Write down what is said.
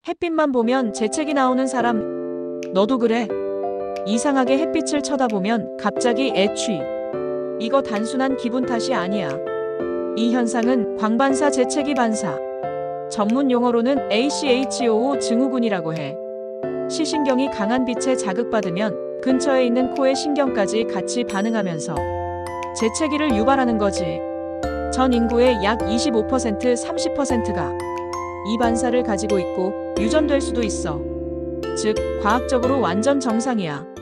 햇빛만 보면 재채기 나오는 사람. 너도 그래? 이상하게 햇빛을 쳐다보면 갑자기 애취. 이거 단순한 기분 탓이 아니야. 이 현상은 광반사 재채기 반사. 전문 용어로는 ACHOO 증후군이라고 해. 시신경이 강한 빛에 자극받으면 근처에 있는 코의 신경까지 같이 반응하면서 재채기를 유발하는 거지. 전 인구의 약 25%, 30%가 이 반사를 가지고 있고 유전될 수도 있어. 즉, 과학적으로 완전 정상이야.